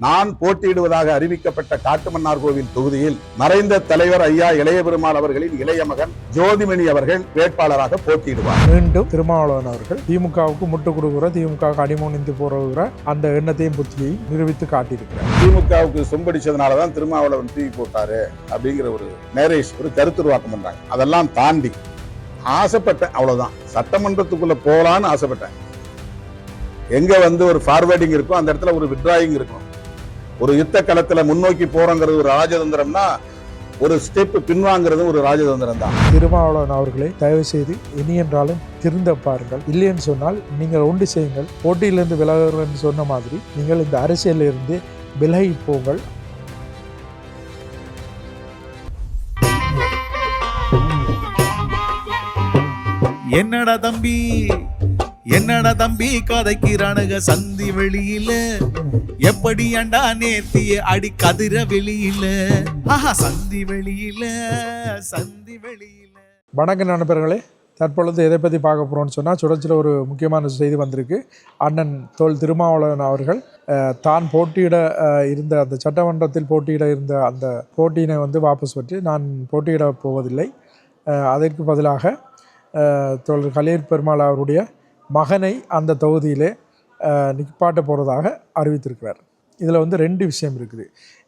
நான் போட்டியிடுவதாக அறிவிக்கப்பட்ட காட்டுமன்னார் கோவில் தொகுதியில் மறைந்த தலைவர் ஐயா இளைய பெருமாள் அவர்களின் இளைய மகன் ஜோதிமணி அவர்கள் வேட்பாளராக போட்டியிடுவார். மீண்டும் திருமாவளவன் அவர்கள் திமுகவுக்கு முட்டு கொடுக்குற, திமுக அடிமோனிந்து போகிற அந்த எண்ணத்தையும் புத்தியையும் நிரூபித்து காட்டியிருக்கிறார். திமுகவுக்கு சொம்படிச்சதுனாலதான் திருமாவளவன் தூக்கி போட்டாரு அப்படிங்கிற ஒரு நேரேஷ், ஒரு கருத்துருவாக்கம் பண்றாங்க. அதெல்லாம் தாண்டி ஆசைப்பட்டேன், அவ்வளவுதான். சட்டமன்றத்துக்குள்ள போலான்னு ஆசைப்பட்டேன். எங்க ஒரு ஃபார்வர்டிங் இருக்கும், அந்த இடத்துல ஒரு வித்ராயிங் இருக்கும். ஒரு யுத்த களத்துல முன்னோக்கி போறோங்கிறது ஒரு ராஜதந்திரம்னா, ஒரு ஸ்டெப் பின்வாங்கிறது ஒரு ராஜதந்திரம் தான். திருமாவளவன் அவர்களை தயவு செய்து இனி என்றாலும் திருந்த பாருங்கள். இல்லைன்னு சொன்னால் நீங்கள் ஒன்று செய்யுங்கள். போட்டியிலிருந்து விலகுங்கள் சொன்ன மாதிரி நீங்கள் இந்த அரசியலில் இருந்து விலகி போங்கள். என்னடா தம்பி கதைக்கிறானுங்க சந்தி வெளியில, எப்படி அண்டா நேத்திய அடி கதிர வெளியில, சந்தி வெளியில. வணக்கம் நண்பர்களே, தற்பொழுது எதை பற்றி பார்க்க போகிறோம்னு சொன்னால், சுடச்சில் ஒரு முக்கியமான செய்தி வந்திருக்கு. அண்ணன் தோல் திருமாவளவன் அவர்கள் தான் போட்டியிட இருந்த அந்த சட்டமன்றத்தில் போட்டியிட இருந்த அந்த போட்டியினை வாபஸ் பெற்று நான் போட்டியிட போவதில்லை, அதற்கு பதிலாக தோல் கலையர் பெருமாள் அவருடைய மகனை அந்த தொகுதியிலே நிற்பாட்ட போகிறதாக அறிவித்திருக்கிறார். இதில் ரெண்டு விஷயம் இருக்குது.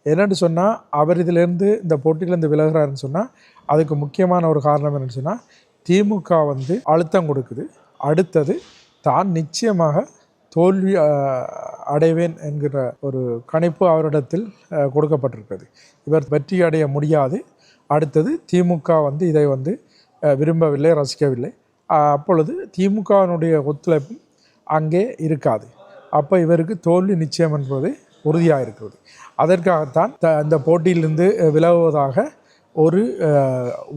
என்னென்னு சொன்னால், அவர் இதிலேருந்து இந்த போட்டியிலேருந்து விலகிறாருன்னு சொன்னால் அதுக்கு முக்கியமான ஒரு காரணம் என்னென்னு சொன்னால், திமுக அழுத்தம் கொடுக்குது. அடுத்தது தான் நிச்சயமாக தோல்வி அடைவேன் என்கிற ஒரு கணிப்பு அவரிடத்தில் கொடுக்கப்பட்டிருக்கிறது. இவர் வெற்றி அடைய முடியாது. அடுத்தது திமுக இதை விரும்பவில்லை, ரசிக்கவில்லை. அப்பொழுது திமுகவினுடைய ஒத்துழைப்பும் அங்கே இருக்காது. அப்போ இவருக்கு தோல்வி நிச்சயம் என்பது உறுதியாக இருக்கிறது. அதற்காகத்தான் இந்த போட்டியிலிருந்து விலகுவதாக ஒரு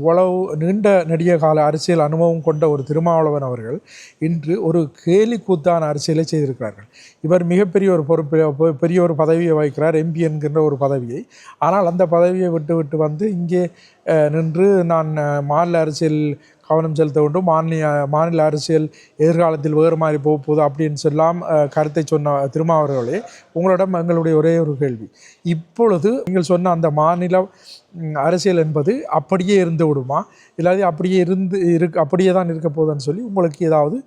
உளவு நீண்ட நெடிய கால அரசியல் அனுபவம் கொண்ட ஒரு திருமாவளவன் அவர்கள் இன்று ஒரு கேலி கூத்தான அரசியலை செய்திருக்கிறார்கள். இவர் மிகப்பெரிய ஒரு பெரிய ஒரு பதவியை வகிக்கிறார், எம்பி என்கின்ற ஒரு பதவியை. ஆனால் அந்த பதவியை விட்டு இங்கே நின்று நான் மாநில அரசியல் கவனம் செலுத்த வேண்டும், மாநில அரசியல் எதிர்காலத்தில் வேறு மாதிரி போகுது அப்படின்னு சொல்லாம் கருத்தை சொன்ன திருமாவளவர்களே, உங்களிடம் எங்களுடைய ஒரே ஒரு கேள்வி. இப்பொழுது நீங்கள் சொன்ன அந்த மாநில அரசியல் என்பது அப்படியே இருந்து விடுமா, இல்லாது அப்படியே தான் இருக்க போகுதுன்னு சொல்லி உங்களுக்கு ஏதாவது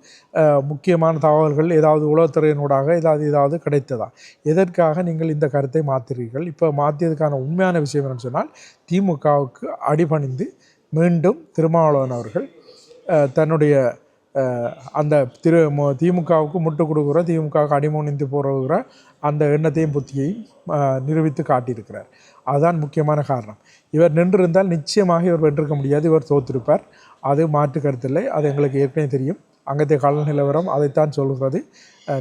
முக்கியமான தகவல்கள் ஏதாவது உளவுத்துறையினூடாக ஏதாவது கிடைத்ததா? எதற்காக நீங்கள் இந்த கருத்தை மாற்றுறீர்கள்? இப்போ மாற்றியதுக்கான உண்மையான விஷயம் என்னன்னு சொன்னால், திமுகவுக்கு அடிபணிந்து மீண்டும் திருமாவளவன் அவர்கள் தன்னுடைய அந்த திமுகவுக்கு முட்டு கொடுக்குற, திமுகவுக்கு அடிமோனிந்து போகிற அந்த எண்ணத்தையும் புத்தியையும் நிரூபித்து காட்டியிருக்கிறார். அதுதான் முக்கியமான காரணம். இவர் நின்றிருந்தால் நிச்சயமாக இவர் வென்றிருக்க முடியாது, இவர் தோற்றிருப்பார். அது மாற்று கருத்தில்லை, அது எங்களுக்கு ஏற்கனவே தெரியும். அங்கத்தைய கால நிலவரம் அதைத்தான் சொல்கிறது.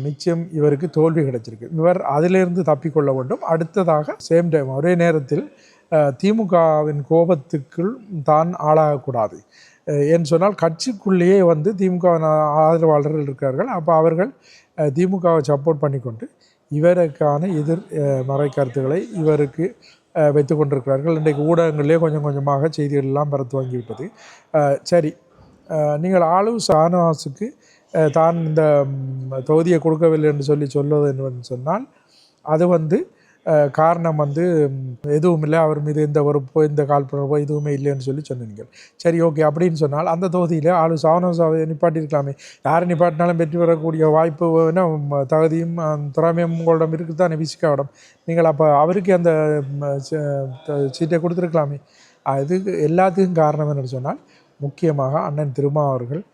நிச்சயம் இவருக்கு தோல்வி கிடைச்சிருக்கு. இவர் அதிலிருந்து தப்பிக்கொள்ள வேண்டும். அடுத்ததாக சேம் டைம் ஒரே நேரத்தில் திமுகவின் கோபத்துக்குள் தான் ஆளாகக்கூடாது. என்று சொன்னால் கட்சிக்குள்ளேயே திமுக ஆதரவாளர்கள் இருக்கிறார்கள். அப்போ அவர்கள் திமுகவை சப்போர்ட் பண்ணிக்கொண்டு இவருக்கான மறை கருத்துக்களை இவருக்கு வைத்து கொண்டிருக்கிறார்கள். இன்றைக்கு ஊடகங்களிலே கொஞ்சம் கொஞ்சமாக செய்திகள் எல்லாம் பரத்து வாங்கிவிட்டது. சரி, நீங்கள் ஆளும் ஷானவாஸுக்கு தான் இந்த தொகுதியை கொடுக்கவில்லை என்று சொல்வது என்னவென்று சொன்னால், அது காரணம் எதுவும் இல்லை, அவர் மீது இந்த பொறுப்போ இந்த காழ்ப்புணர்வோ எதுவுமே இல்லைன்னு சொன்னீங்க. சரி, ஓகே. அப்படின்னு சொன்னால் அந்த தொகுதியில் ஆளு ஷானவாஸை நிப்பாட்டியிருக்கலாமே. யாரை நிப்பாட்டினாலும் வெற்றி பெறக்கூடிய வாய்ப்பு தகுதியும் திறமையும் உங்களிடம் இருக்குது தானே, விசிகாவிடம். நீங்கள் அப்போ அவருக்கு அந்த சீட்டை கொடுத்துருக்கலாமே. அது எல்லாத்துக்கும் காரணம் என்னன்னு சொன்னால், முக்கியமாக அண்ணன் திருமா அவர்கள்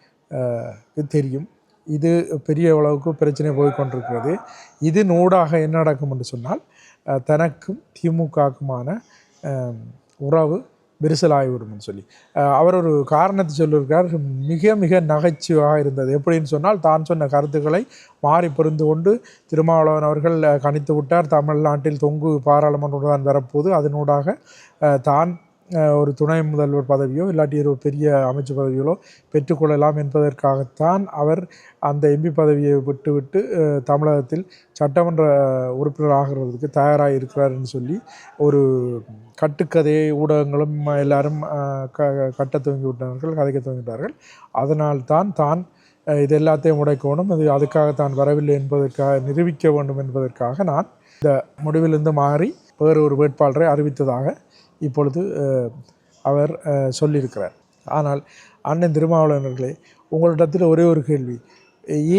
தெரியும் இது பெரிய அளவுக்கு பிரச்சனை போய்கொண்டிருக்கிறது. இது நூடாக என்ன நடக்கும் என்று சொன்னால், தனக்கும் திமுகவுக்குமான உறவு விரிசலாகிவிடும் சொல்லி அவர் ஒரு காரணத்தை சொல்லியிருக்கார். மிக மிக நகைச்சுவாக இருந்தது. எப்படின்னு சொன்னால், தான் சொன்ன கருத்துக்களை மாறி புரிந்து கொண்டு திருமாவளவன் அவர்கள் கணித்து விட்டார். தமிழ்நாட்டில் தொங்கு பாராளுமன்றம் தான் வரப்போது, அதனூடாக தான் ஒரு துணை முதல்வர் பதவியோ இல்லாட்டி ஒரு பெரிய அமைச்சு பதவிகளோ பெற்றுக்கொள்ளலாம் என்பதற்காகத்தான் அவர் அந்த எம்பி பதவியை விட்டு தமிழகத்தில் சட்டமன்ற உறுப்பினர் ஆகிறதுக்கு தயாராக இருக்கிறார்னு சொல்லி ஒரு கட்டுக்கதையை ஊடகங்களும் எல்லாரும் கட்ட துவங்கி விட்டார்கள், கதைக்க துவங்கிவிட்டார்கள். அதனால்தான் தான் இது எல்லாத்தையும் உடைக்கணும், அதுக்காக தான் வரவில்லை என்பதற்காக நிரூபிக்க வேண்டும் என்பதற்காக நான் இந்த முடிவிலிருந்து மாறி வேறு ஒரு வேட்பாளரை அறிவித்ததாக இப்பொழுது அவர் சொல்லியிருக்கிறார். ஆனால் அண்ணன் திருமாவளவர்களே, உங்களிடத்தில் ஒரே ஒரு கேள்வி.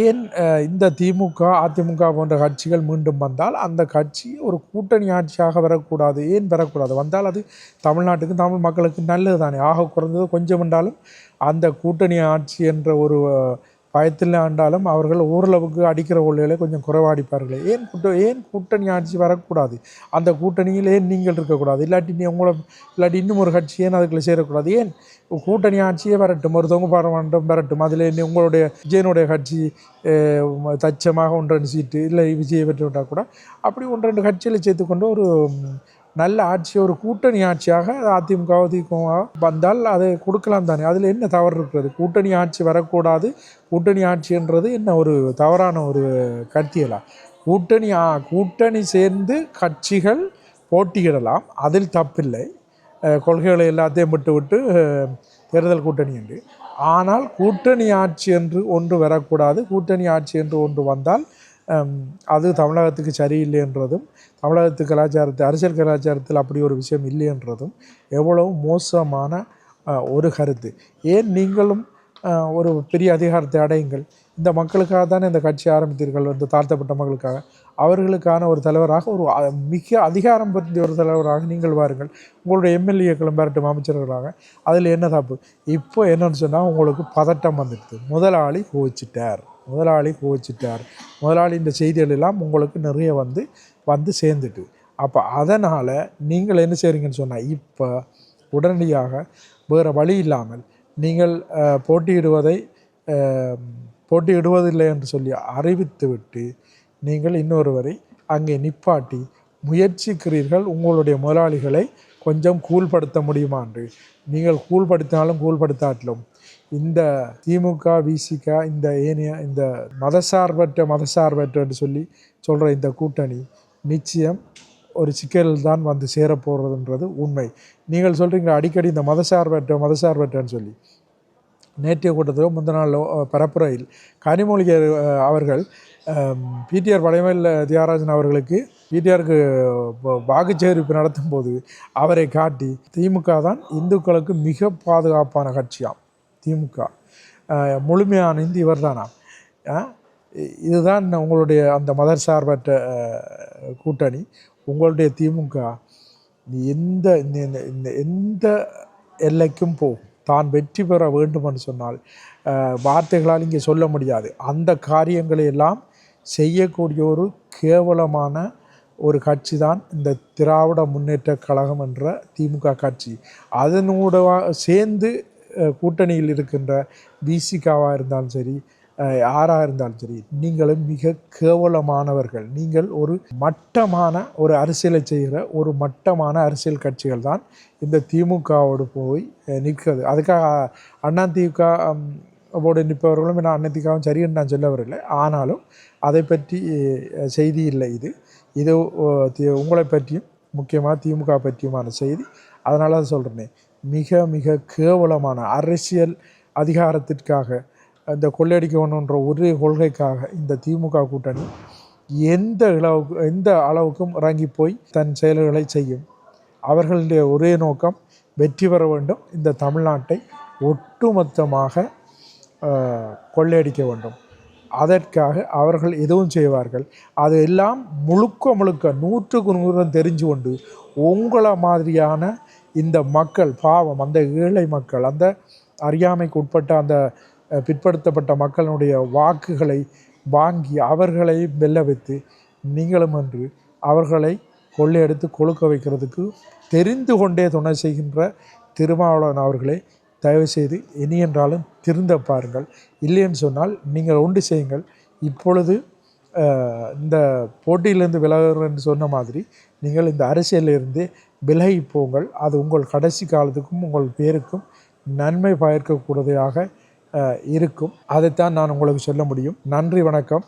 ஏன் இந்த திமுக, அதிமுக போன்ற கட்சிகள் மீண்டும் வந்தால் அந்த கட்சி ஒரு கூட்டணி ஆட்சியாக வரக்கூடாது? ஏன் வரக்கூடாது? வந்தால் அது தமிழ்நாட்டுக்கு, தமிழ் மக்களுக்கு நல்லது தானே. ஆக குறைந்தது கொஞ்சம் என்றாலும் அந்த கூட்டணி ஆட்சி என்ற ஒரு பயத்தில் ஆண்டாலும் அவர்கள் ஓரளவுக்கு அடிக்கிற கொள்ளைகளை கொஞ்சம் குறைவாடிப்பார்களே. ஏன் கூட்டணி ஆட்சி வரக்கூடாது? அந்த கூட்டணியில் ஏன் நீங்கள் இருக்கக்கூடாது? இல்லாட்டி இன்னும் ஒரு கட்சி ஏன் அதுக்குள்ள சேரக்கூடாது? ஏன் கூட்டணி ஆட்சியே வரட்டும், ஒரு தொங்கு பாராளுமன்றம் வரட்டும், அதில் உங்களுடைய விஜயனுடைய கட்சி தச்சமாக 1-2 சீட்டு, இல்லை விஜயை பெற்று விட்டால் கூட அப்படி 1-2 கட்சிகளை சேர்த்துக்கொண்டு ஒரு நல்ல ஆட்சி, ஒரு கூட்டணி ஆட்சியாக அதிமுக திமுக வந்தால் அதை கொடுக்கலாம் தானே. அதில் என்ன தவறு இருக்கிறது? கூட்டணி ஆட்சி வரக்கூடாது, கூட்டணி ஆட்சின்றது என்ன ஒரு தவறான ஒரு கருத்தியலா? கூட்டணி சேர்ந்து கட்சிகள் போட்டியிடலாம், அதில் தப்பில்லை. கொள்கைகளை எல்லாத்தையும் விட்டு தேர்தல் கூட்டணி என்று. ஆனால் கூட்டணி ஆட்சி என்று ஒன்று வரக்கூடாது. கூட்டணி ஆட்சி என்று ஒன்று வந்தால் அது தமிழகத்துக்கு சரியில்லை என்றதும், தமிழகத்து அரசியல் கலாச்சாரத்தில் அப்படி ஒரு விஷயம் இல்லை என்றதும் எவ்வளவு மோசமான ஒரு கருத்து. ஏன் நீங்களும் ஒரு பெரிய அதிகாரத்தை அடையுங்கள். இந்த மக்களுக்காக தானே இந்த கட்சி ஆரம்பித்தீர்கள், இந்த தாழ்த்தப்பட்ட மக்களுக்காக. அவர்களுக்கான ஒரு தலைவராக, ஒரு மிக அதிகாரம் பற்றிய ஒரு தலைவராக நீங்கள் வாருங்கள். உங்களுடைய எம்எல்ஏக்களும் வரட்டும், அமைச்சர்களாக. அதில் என்ன தப்பு? இப்போ என்னன்னு சொன்னால் உங்களுக்கு பதட்டம் வந்துடுது. முதலாளி கோவிச்சிட்டார். முதலாளி இந்த செய்திகள் எல்லாம் உங்களுக்கு நிறைய வந்து சேர்ந்துட்டு. அப்போ அதனால் நீங்கள் என்ன செய்கிறீங்கன்னு சொன்னால், இப்போ உடனடியாக வேறு வழி இல்லாமல் நீங்கள் போட்டியிடுவதில்லை என்று சொல்லி அறிவித்துவிட்டு நீங்கள் இன்னொருவரை அங்கே நிப்பாட்டி முயற்சிக்கிறீர்கள் உங்களுடைய முதலாளிகளை கொஞ்சம் கூல்படுத்த முடியுமா என்று. நீங்கள் கூல்படுத்தினாலும் கூல்படுத்தாட்டிலும் இந்த திமுக, விசிக, இந்த மதசார்பற்ற என்று சொல்கிற இந்த கூட்டணி நிச்சயம் ஒரு சிக்கலில் தான் வந்து சேரப்போகிறதுன்றது உண்மை. நீங்கள் சொல்கிறீங்க அடிக்கடி இந்த மதசார்பற்றன்னு சொல்லி. நேற்றைய கூட்டத்தில் முந்தின நாள் பரப்புரையில் கனிமொழி அவர்கள் பிடிஆர் படைமேல் தியாகராஜன் அவர்களுக்கு பிடிஆருக்கு வாக்குச்சேர்ப்பு நடத்தும் போது அவரை காட்டி திமுக தான் இந்துக்களுக்கு மிக பாதுகாப்பான கட்சியாம், திமுக முழுமையான இந்து இவர் தானாம், இதுதான் உங்களுடைய அந்த மதசார்பற்ற கூட்டணி, உங்களுடைய திமுக எந்த எல்லைக்கும் தான் வெற்றி பெற வேண்டுமென்று சொன்னால் வார்த்தைகளால் இங்கே சொல்ல முடியாது. அந்த காரியங்களை எல்லாம் செய்யக்கூடிய ஒரு கேவலமான ஒரு கட்சி தான் இந்த திராவிட முன்னேற்ற கழகம் என்ற திமுக கட்சி. அதனோட சேர்ந்து கூட்டணியில் இருக்கின்ற பிசிகாவாக இருந்தாலும் சரி, யாராக இருந்தாலும் சரி, நீங்களும் மிக கேவலமானவர்கள். நீங்கள் ஒரு மட்டமான ஒரு அரசியலை செய்கிற ஒரு மட்டமான அரசியல் கட்சிகள் தான் இந்த திமுகவோடு போய் நிற்கிறது. அதுக்காக அதிமுகவோடு நிற்பவர்களும் நான் அதிமுகவும் சரின்னு நான் சொல்ல வரவில்லை. ஆனாலும் அதை பற்றி செய்தி இல்லை. இது உங்களை பற்றியும் முக்கியமாக திமுக பற்றியுமான செய்தி. அதனால தான் சொல்கிறேனே, மிக மிக கேவலமான அரசியல் அதிகாரத்திற்காக, இந்த கொள்ளையடிக்கணுன்ற ஒரே கொள்கைக்காக இந்த திமுக கூட்டணி எந்த அளவுக்கும் இறங்கி போய் தன் செயல்களை செய்யும். அவர்களுடைய ஒரே நோக்கம் வெற்றி பெற வேண்டும், இந்த தமிழ்நாட்டை ஒட்டுமொத்தமாக கொள்ளையடிக்க வேண்டும். அதற்காக அவர்கள் எதுவும் செய்வார்கள். அதையெல்லாம் முழுக்க 100% தெரிஞ்சு கொண்டு உங்களை மாதிரியான இந்த மக்கள், பாவம் அந்த ஏழை மக்கள், அந்த அறியாமைக்கு உட்பட்ட அந்த பிற்படுத்தப்பட்ட மக்களுடைய வாக்குகளை வாங்கி அவர்களை வெல்ல வைத்து நீங்களும் என்று அவர்களை கொள்ளையடித்து கொழுக்க வைக்கிறதுக்கு தெரிந்து கொண்டே துணை செய்கின்ற திருமாவளவன் அவர்களே, தயவுசெய்து இனி என்றாலும் திருந்த பாருங்கள். இல்லைன்னு சொன்னால் நீங்கள் ஒன்று செய்யுங்கள். இப்பொழுது இந்த போட்டியிலிருந்து விலகுறேன்னு சொன்ன மாதிரி நீங்கள் இந்த அரசியலிருந்து விலகி போங்கள். அது உங்கள் கடைசி காலத்துக்கும் உங்கள் பேருக்கும் நன்மை பயக்கக்கூடியதாக இருக்கும். அதைத்தான் நான் உங்களுக்கு சொல்ல முடியும். நன்றி, வணக்கம்.